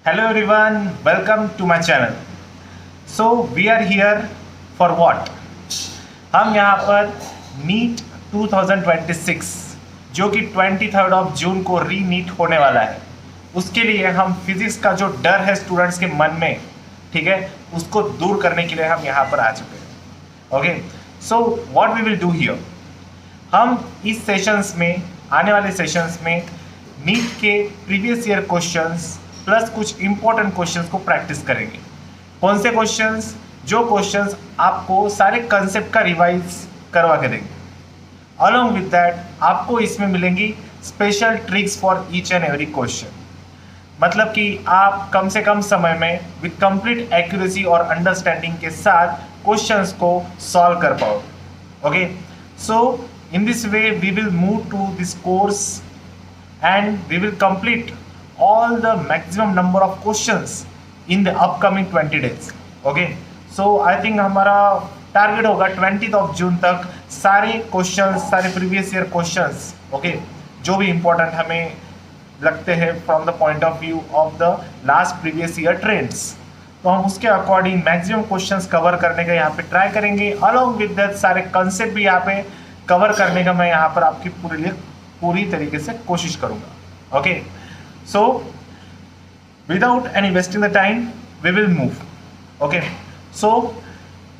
Hello everyone, welcome to my channel. So we are here for what? हम यहाँ पर NEET 2026 जो कि 23 जून को री नीट होने वाला है, उसके लिए हम फिजिक्स का जो डर है स्टूडेंट्स के मन में, ठीक है, उसको दूर करने के लिए हम यहाँ पर आ चुके हैं. Okay, so what we will do here, हम इस सेशंस में, आने वाले सेशंस में नीट के प्रीवियस ईयर क्वेश्चंस प्लस कुछ इंपॉर्टेंट क्वेश्चंस को प्रैक्टिस करेंगे. कौन से क्वेश्चंस? जो क्वेश्चंस आपको सारे कंसेप्ट का रिवाइज करवा के देंगे. अलॉन्ग विद दैट आपको इसमें मिलेंगी special tricks for each and every question. मतलब कि आप कम से कम समय में विद कंप्लीट एक्यूरेसी और अंडरस्टैंडिंग के साथ क्वेश्चंस को सॉल्व कर पाओ. Okay, so in this way we will move to this course and we will complete all the maximum number of questions in the upcoming 20 days. Okay, so I think हमारा target होगा 20 जून तक सारे questions, सारे previous year questions, okay, जो भी important हमें लगते हैं from the point of view of the last previous year trends, तो हम उसके अकॉर्डिंग मैक्सिमम क्वेश्चंस कवर करने का यहाँ पे ट्राई करेंगे. अलॉन्ग विद दैट सारे कंसेप्ट भी यहाँ पे कवर करने का मैं यहाँ पर आपकी पूरी तरीके से कोशिश करूंगा. Okay, so without any wasting the time we will move. Okay, so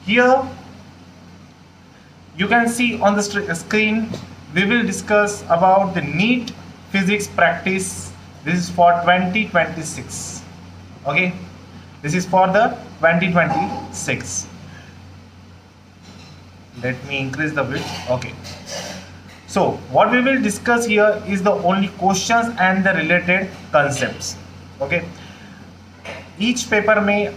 here you can see on the screen we will discuss about the NEET physics practice. This is for 2026. Okay, this is for the 2026. Let me increase the width. Okay, so what we will discuss here is the only questions and the related concepts. Okay, each paper में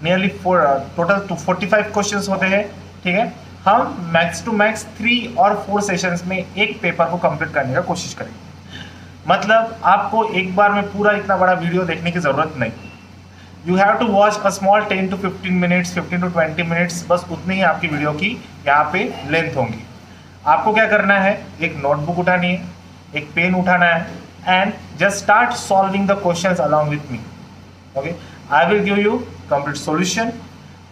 nearly total to 45 questions होते हैं. ठीक है, हम max to max 3 और 4 sessions में एक paper को कंप्लीट करने का कोशिश करेंगे. मतलब आपको एक बार में पूरा इतना बड़ा वीडियो देखने की जरूरत नहीं. You have to watch a small 10 to 15 minutes, 15 to 20 minutes, बस उतनी ही आपकी वीडियो की यहाँ पे लेंथ होंगी. आपको क्या करना है, एक नोटबुक उठानी है, एक पेन उठाना है and just start solving the questions along with me. Okay, I will give you complete solution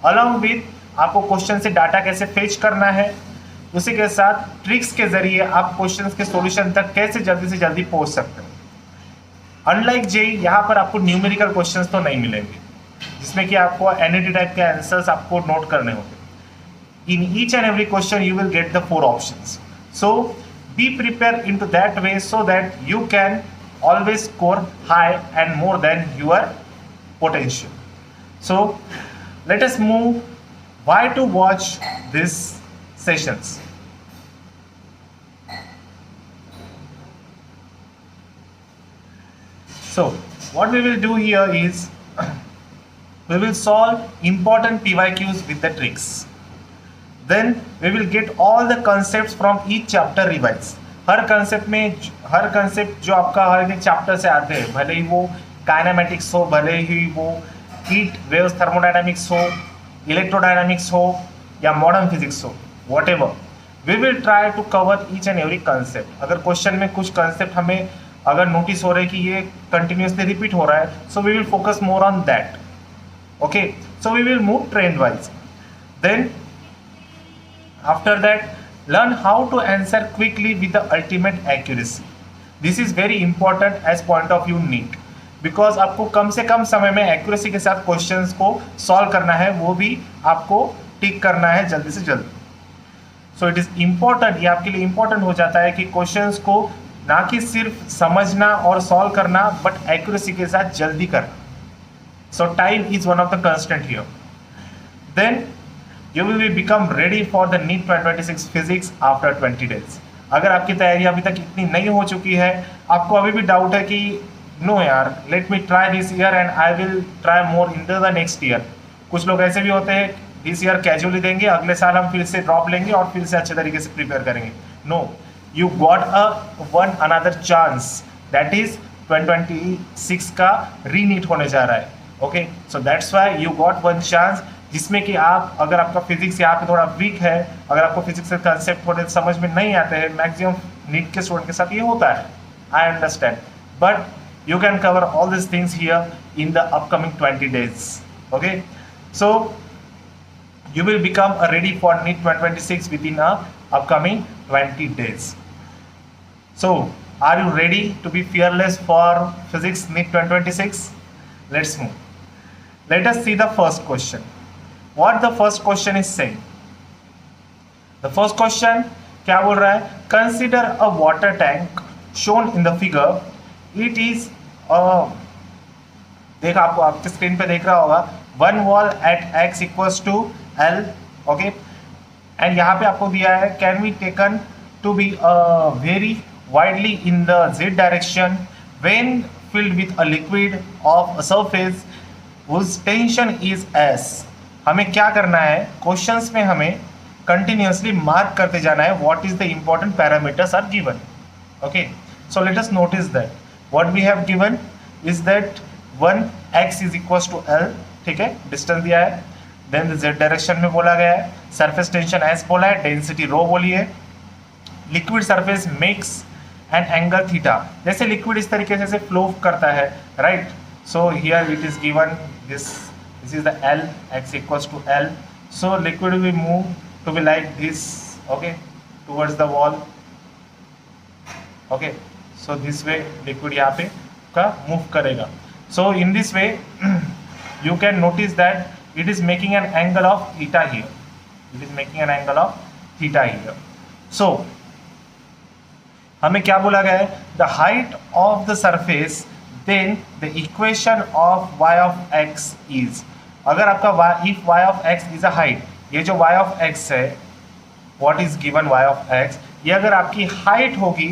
along with आपको क्वेश्चन से डाटा कैसे फेच करना है, उसी के साथ ट्रिक्स के जरिए आप क्वेश्चंस के सॉल्यूशन तक कैसे जल्दी से जल्दी पहुंच सकते हैं. अनलाइक जेई, यहाँ पर आपको न्यूमेरिकल क्वेश्चंस तो नहीं मिलेंगे जिसमें कि आपको एनईटी टाइप के आंसर्स आपको नोट करने होंगे. In each and every question you will get the 4 options. So be prepare in to that way so that you can always score high and more than your potential. So let us move. Why to watch these sessions? So what we will do here is we will solve important PYQs with the tricks. Then we will get all the concepts from each chapter revise. Her concept जो आपका हर एक chapter से आते हैं, भले ही वो kinematics हो, भले ही वो हीट वेव्स थर्मोडायनामिक्स हो, इलेक्ट्रोडायनामिक्स हो या मॉडर्न फिजिक्स हो, whatever, we will try to cover each and every concept. अगर क्वेश्चन में कुछ कंसेप्ट हमें अगर नोटिस हो रहा है कि ये कंटिन्यूसली रिपीट हो रहा है, so we will focus more on that. Okay, so we will move trend wise. Then after that learn how to answer quickly with the ultimate accuracy. This is very important as point of view NEET, because आपको कम से कम समय में accuracy के साथ questions को solve करना है, वो भी आपको टिक करना है जल्दी से जल्दी. सो इट इज इम्पॉर्टेंट, ये आपके लिए इम्पॉर्टेंट हो जाता है कि क्वेश्चंस को ना कि सिर्फ समझना और सॉल्व करना, बट एक्यूरेसी के साथ जल्दी करना. So time is one of the constant here. Then you will be become ready for the NEET 2026 physics after 20 days. अगर आपकी तैयारी अभी तक इतनी नहीं हो चुकी है, आपको अभी भी डाउट है कि नो यार, let me try this year and I will try more in the next year. कुछ लोग ऐसे भी होते हैं, दिस ईयर कैजुअली देंगे, अगले साल हम फिर से ड्रॉप लेंगे और फिर से अच्छे तरीके से प्रिपेयर करेंगे. No, you got one another chance, that is 2026 का रीनीट होने जा रहा है. Okay, so that's why you got one chance, जिसमें कि आप, अगर आपका फिजिक्स यहाँ पे थोड़ा वीक है, अगर आपको फिजिक्स के कंसेप्ट थोड़े समझ में नहीं आते हैं, मैक्सिमम नीट के स्टूडेंट के साथ ये होता है, I understand, but You can cover all these things here in the upcoming 20 days. Okay, so you will become ready for NEET 2026 within a upcoming 20 days. So are you ready to be fearless for physics NEET 2026? Let's move. Let us see the first question. What the first question is saying? The first question क्या बोल रहा है? Consider a water tank shown in the figure. It is देख आपको आपके screen पे देख रहा होगा, one wall at x equals to L. Okay, and यहाँ पे आपको दिया है can be taken to be very widely in the z direction when filled with a liquid of a surface whose tension is S. हमें क्या करना है? Questions में हमें कंटिन्यूसली मार्क करते जाना है what is the important parameters are given. Okay, so let us notice that what we have given is that 1x is equal to L. ठीक है, डिस्टेंस दिया है. देन z डायरेक्शन में बोला गया है, सरफेस टेंशन S बोला है, डेंसिटी रो बोली है, liquid surface makes and angle theta. जैसे लिक्विड इस तरीके से फ्लो करता है, right? So here it is given this is the L, x equals to L. So liquid will move to be like this, okay, towards the wall. Okay, so this way liquid यहाँ पे का move करेगा. So in this way you can notice that it is making an angle of theta here. It is making an angle of theta here. So हमें क्या बोला गया है? The height of the surface, then the equation of y of x is. अगर आपका if y of x is a height, ये जो y of x है, what is given y of x, ये अगर आपकी हाइट होगी,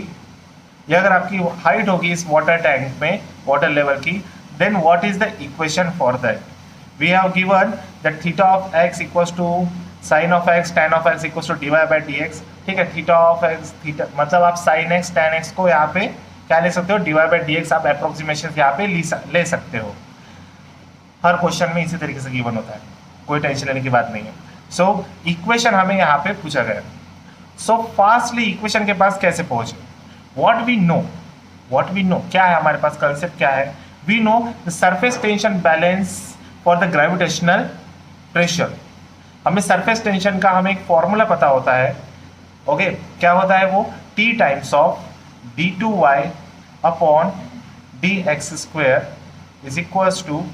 ये अगर आपकी हाइट होगी इस वाटर टैंक में, वाटर लेवल की, then what is the equation for that? We have given that theta of x equals to sin of x tan of x equals to dy by dx. ठीक है, theta of x, theta मतलब आप sin x tan x को यहाँ पे क्या ले सकते हो? dy by dx आप अप्रोक्सीमेशन यहाँ पे ले सकते हो. हर क्वेश्चन में इसी तरीके से गिवन होता है, कोई टेंशन लेने की बात नहीं है. सो इक्वेशन हमें यहाँ पे पूछा गया. सो फास्टली इक्वेशन के पास कैसे पहुंचे? व्हाट वी नो, क्या है हमारे पास? कंसेप्ट क्या है? We know the surface tension balance for the gravitational pressure. हमें surface tension का हमें एक फॉर्मूला पता होता है. ओके, क्या होता है वो? T times of d2y upon dx square is equals to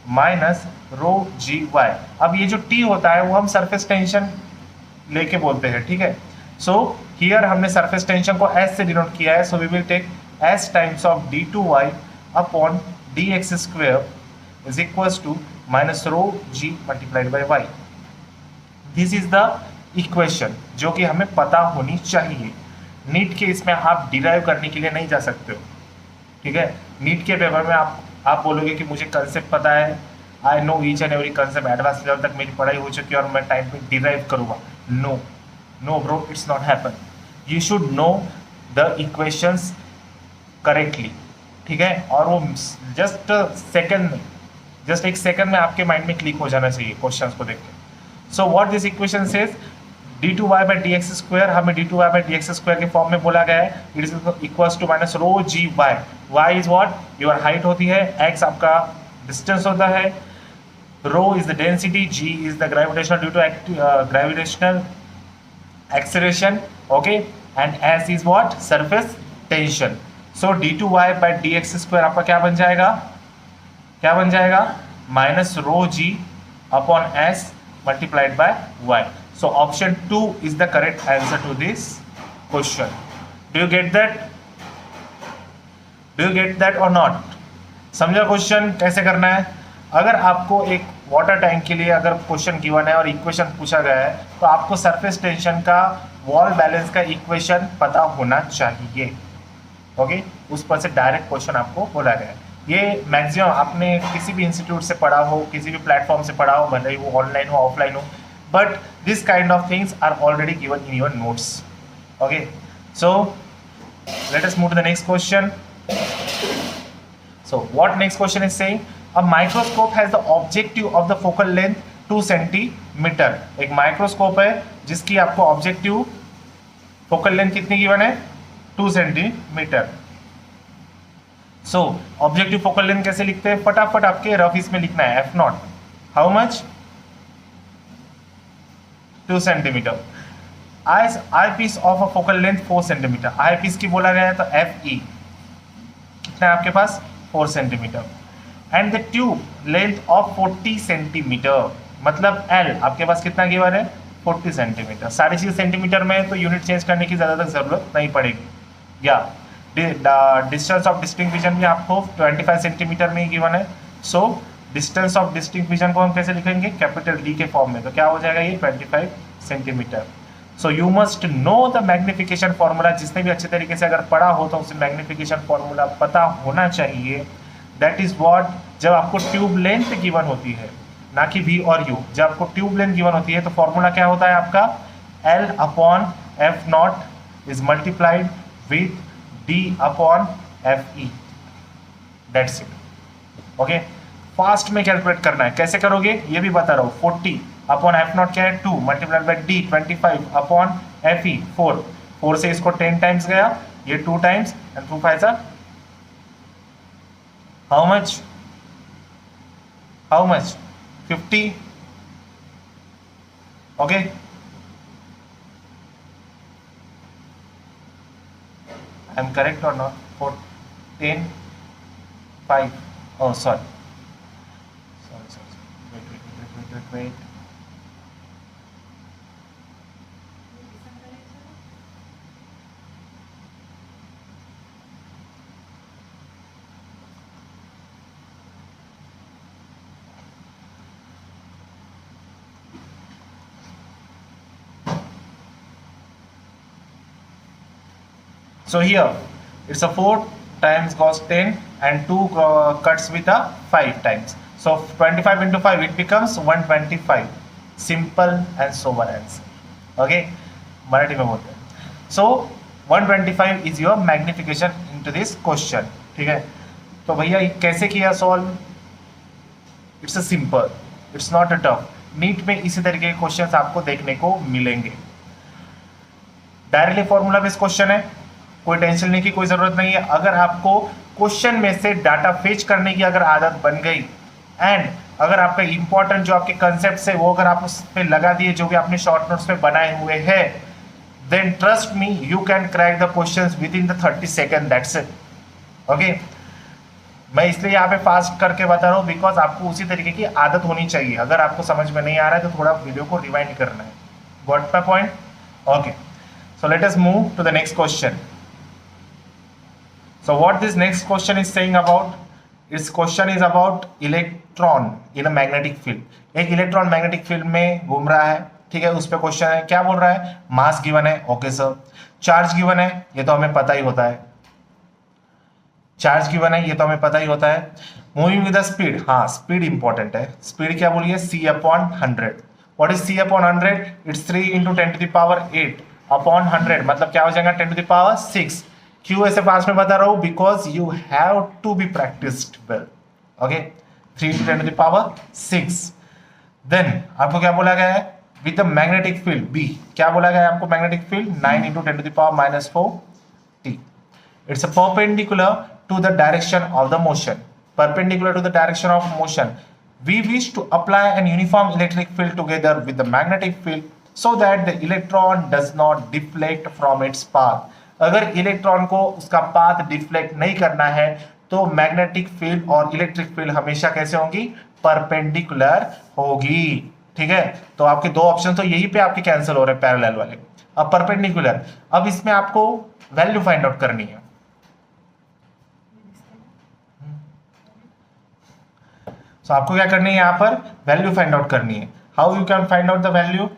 minus rho g y. अब ये जो T होता है वो हम surface tension लेके बोलते हैं. ठीक है, सो हियर हमने surface tension को S से डिनोट किया है. So we will take S times of d2y upon dx square is equals to minus rho g multiplied by y. This is the equation जो कि हमें पता होनी चाहिए. नीट के इसमें आप डिराइव करने के लिए नहीं जा सकते हो. ठीक है, नीट के पेपर में आप बोलोगे कि मुझे कंसेप्ट पता है, I know each and every concept, advance level तक मेरी पढ़ाई हो चुकी है और मैं टाइम पे डिराइव करूँगा. No bro, it's not happen. You should know the equations correctly. ठीक है, और वो जस्ट एक सेकंड में आपके माइंड में क्लिक हो जाना चाहिए क्वेश्चंस को देख के. So what this equation says, d2y by dx square, हमें d2y by dx स्क्वायर के फॉर्म में बोला गया है. It is equals to minus rho g y. Y is what? Your height होती है, x आपका डिस्टेंस होता है, rho is the density, g is the gravitational due to gravitational acceleration. Okay, and s is what? Surface tension. So d2y by dx square आपका क्या बन जाएगा? Minus rho g upon s multiplied by y. So option 2 is the correct answer to this question. Do you get that or not? समझा question कैसे करना है? अगर आपको एक वाटर टैंक के लिए अगर क्वेश्चन गिवन है और इक्वेशन पूछा गया है तो आपको सरफेस टेंशन का, वॉल बैलेंस का इक्वेशन पता होना चाहिए. ओके, उस पर से डायरेक्ट क्वेश्चन आपको बोला गया है. ये मैक्सिमम आपने किसी भी इंस्टीट्यूट से पढ़ा हो, किसी भी प्लेटफॉर्म से पढ़ा हो, भले ही वो ऑनलाइन हो ऑफलाइन हो, but this kind of things are already given in your notes. Okay, so let us move to the next question. So what next question is saying, a microscope has the objective of the focal length 2 centimetre. एक microscope है जिसकी आपको objective focal length कितनी given है? 2 centimetre. So objective focal length कैसे लिखते हैं, फटाफट आपके रफ इसमें लिखना है, F naught how much 2 centimetre, eyepiece of a focal length 4 centimetre, eyepiece की बोला गया है तो एफ ई कितना है आपके पास 4 centimetre, and the tube length of 40 centimetre, मतलब एल आपके पास कितना गिवन है 40 सेंटीमीटर, सारी चीज सेंटीमीटर में है तो यूनिट चेंज करने की ज़्यादा तक जरूरत नहीं पड़ेगी। या डिस्टेंस ऑफ डिस्टिंक्ट विजन भी आपको 25 सेंटीमीटर में ही गिवन है, so distance of distinct vision को हम कैसे लिखेंगे, कैपिटल डी के फॉर्म में, तो क्या हो जाएगा ये 25 centimetre. So you must know the magnification formula, जिसने भी अच्छे तरीके से अगर पढ़ा हो तो उसे मैग्निफिकेशन फॉर्मूला पता होना चाहिए। दैट इज व्हाट, जब आपको ट्यूब लेंथ गिवन होती है, ना कि वी और यू, जब आपको ट्यूब लेंथ गिवन होती है तो फॉर्मूला क्या होता है आपका, L upon F not is multiplied with D upon F E, that's it. Okay, fast में कैलकुलेट करना है, कैसे करोगे ये भी बता रहा हूँ। 40 अपॉन एफ नॉट क्या है 2 multiplied by D 25 upon F E 4, 4 से इसको 10 टाइम्स गया, ये 2 times and 2 5 how much 50। Okay, I am correct और not, 4 10 5, oh sorry, wait. So here it's a 4 times cos 10 and 2 cuts with a 5 times. So 25 into 5 it becomes 125. Simple and sober answer. Okay, Marathi में बोलते हैं। So 125 is your magnification into this question. ठीक है, तो भैया कैसे किया solve, it's a simple, it's not a tough. NEET में इसी तरीके के क्वेश्चंस आपको देखने को मिलेंगे। डायरेक्टली फॉर्मूला बेस्ड क्वेश्चन है, कोई टेंशन लेने की कोई जरूरत नहीं है। अगर आपको क्वेश्चन में से डाटा फेच करने की अगर आदत बन गई एंड अगर आपका इंपॉर्टेंट जो आपके कंसेप्ट है वो अगर आप उस पर लगा दिए, जो भी आपने शॉर्ट नोट्स में बनाए हुए हैं, then trust me you can crack the questions within the 30 second, that's it. Okay, मैं इसलिए यहाँ पे फास्ट करके बता रहा हूँ बिकॉज आपको उसी तरीके की आदत होनी चाहिए। अगर आपको समझ में नहीं आ रहा है तो थोड़ा वीडियो को रिवाइंड करना है। Got my point? Okay, so let us move to the next question. So what this next question is saying about, its question is about electron in a magnetic field. एक electron magnetic field में घूम रहा है, ठीक है, उस पे question है, क्या बोल रहा है, मास गिवन है, ओके सर, चार्ज गिवन है, ये तो हमें पता ही होता है, चार्ज गिवन है, ये तो हमें पता ही होता है, मूविंग विद द स्पीड, हाँ स्पीड इंपॉर्टेंट है, स्पीड क्या बोलिए, c upon 100। What is c upon 100? It's 3 into 10 to the power 8 upon 100, मतलब क्या हो जाएगा 10 to the power 6। क्यों ऐसे पास में बता रहा हूं, because you have to be practised well. Okay, 3 into 10 to the power 6। देन आपको क्या बोला गया है, with the magnetic field B, क्या बोला गया है आपको, magnetic field 9 into 10 to the power -4 t। It's a perpendicular to the direction of the motion. Perpendicular to the direction of motion. We wish to apply an uniform electric field together with the magnetic field so that the electron does not deflect from its path. अगर electron को उसका path deflect नहीं करना है तो magnetic field और electric field हमेशा कैसे होंगी, परपेंडिकुलर होगी। ठीक है, तो आपके दो ऑप्शन तो यही पे आपके कैंसिल हो रहे हैं पैरेलल वाले। अब परपेंडिकुलर, अब इसमें आपको वैल्यू फाइंड आउट करनी है। तो आपको क्या करनी है, यहां पर वैल्यू फाइंड आउट करनी है। How you can find out the value,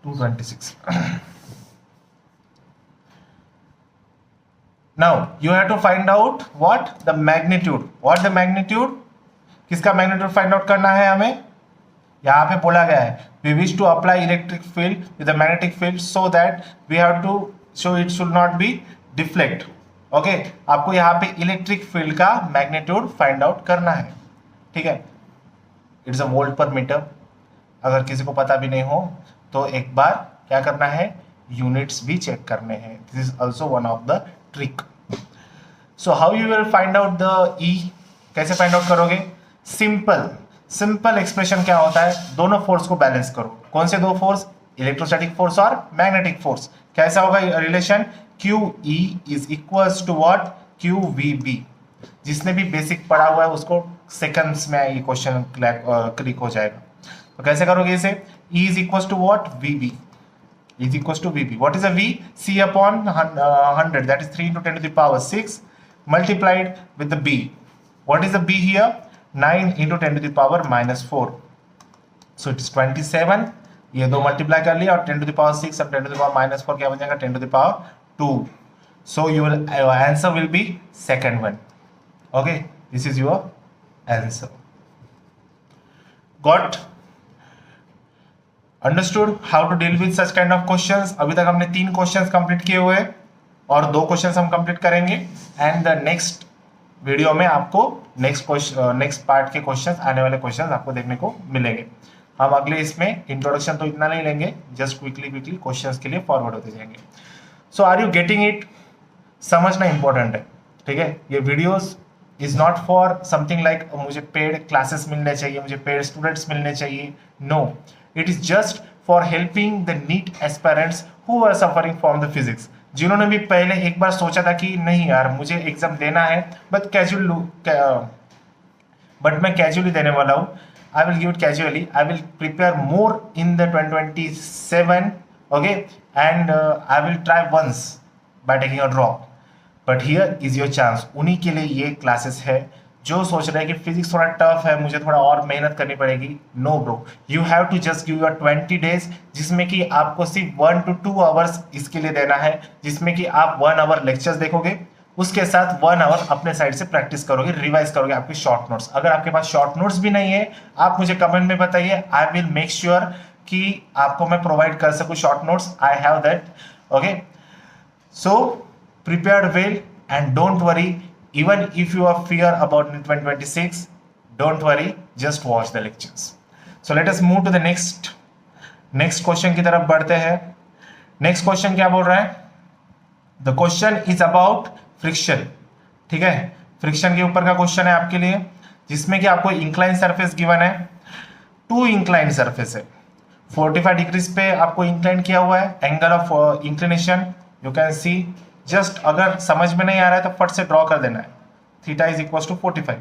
226। now you have to find out what the magnitude, what the magnitude, किसका मैग्नीट्यूड फाइंड आउट करना है हमें, यहां पे बोला गया है we wish to apply electric field with the magnetic field so that we have to show it should not be deflect। Okay, आपको यहाँ पे इलेक्ट्रिक फील्ड का मैग्नीट्यूड फाइंड आउट करना है। ठीक है, इट्स अ वोल्ट पर मीटर। अगर किसी को पता भी नहीं हो तो एक बार क्या करना है, यूनिट्स भी चेक करने हैं. This is also one of the trick. So how you will find out the E, कैसे फाइंड आउट करोगे? सिंपल एक्सप्रेशन क्या होता है, दोनों फोर्स को बैलेंस करो. कौन से दो फोर्स? इलेक्ट्रोस्टैटिक फोर्स और मैग्नेटिक फोर्स. कैसा होगा relation? QE is equals to what? QVB. जिसने भी बेसिक पढ़ा हुआ है उसको सेकंड्स में ये क्वेश्चन क्लिक हो जाएगा. तो कैसे करोगे इसे? E is equals to what? VB is equals to VB. What is a V? C upon 100, that is 3 into 10 to the power 6 multiplied with the B. What is the B here? 9 into 10 to the power minus 4. So it is 27. ये दो multiply कर लिया और 10 to the power 6 और 10 to the power minus 4 क्या बन जाएगा? 10 to the power 2. So your answer will be second one. Okay, this is your answer. Got understood how to deal with such kind of questions. अभी तक हमने 3 questions complete किए हुए और 2 questions हम कंप्लीट करेंगे. एंड द नेक्स्ट वीडियो में आपको नेक्स्ट पार्ट के क्वेश्चंस, आने वाले क्वेश्चंस आपको देखने को मिलेंगे. हम अगले इसमें इंट्रोडक्शन तो इतना नहीं लेंगे, जस्ट क्विकली क्वेश्चंस के लिए फॉरवर्ड होते जाएंगे. So are you getting it? समझना इंपॉर्टेंट है, ठीक है. ये videos is not for something like मुझे पेड क्लासेस मिलने चाहिए, मुझे पेड स्टूडेंट्स मिलने चाहिए. No, it is just for helping the NEET aspirants who are suffering from the physics. जिन्होंने भी पहले एक बार सोचा था कि नहीं यार मुझे एग्जाम देना है बट मैं कैजुअली देने वाला हूँ. I will give it casually. I will prepare more in the 2027. Okay, and I will try once by taking a drop. But here is your chance. उन्हीं के लिए ये क्लासेस है जो सोच रहे हैं कि फिजिक्स थोड़ा टफ है, मुझे थोड़ा और मेहनत करनी पड़ेगी. No bro, you have to just give your 20 days, जिसमें कि आपको सिर्फ 1 to 2 hours इसके लिए देना है, जिसमें कि आप 1 hour लेक्चर्स देखोगे, उसके साथ 1 hour अपने साइड से प्रैक्टिस करोगे, रिवाइज करोगे आपके शॉर्ट नोट्स. अगर आपके पास शॉर्ट नोट्स भी नहीं है, आप मुझे कमेंट में बताइए. आई विल मेक श्योर कि आपको मैं प्रोवाइड कर सकूँ short notes. I have that. Okay, so prepared well and don't worry. Even if you are fear about 2026, don't worry, just watch the lectures. So let us move to the next question की तरफ बढ़ते हैं. Next question क्या बोल रहा है? The question is about friction. ठीक है, फ्रिक्शन के ऊपर का क्वेश्चन है आपके लिए, जिसमें कि आपको इंक्लाइन सरफेस गिवन है. 2 इंक्लाइन सरफेस है. 45 डिग्रीज पे आपको इंक्लाइन किया हुआ है. Angle of inclination you can see. Just अगर समझ में नहीं आ रहा है तो फट से ड्रॉ कर देना है. Theta is equal to 45.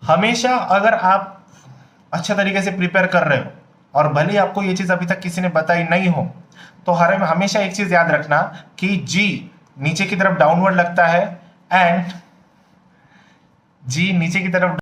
हमेशा अगर आप अच्छा तरीके से प्रिपेयर कर रहे हो और भले ही आपको ये चीज अभी तक किसी ने बताई नहीं हो, तो हमेशा एक चीज याद रखना कि जी नीचे की तरफ डाउनवर्ड लगता है एंड जी नीचे की तरफ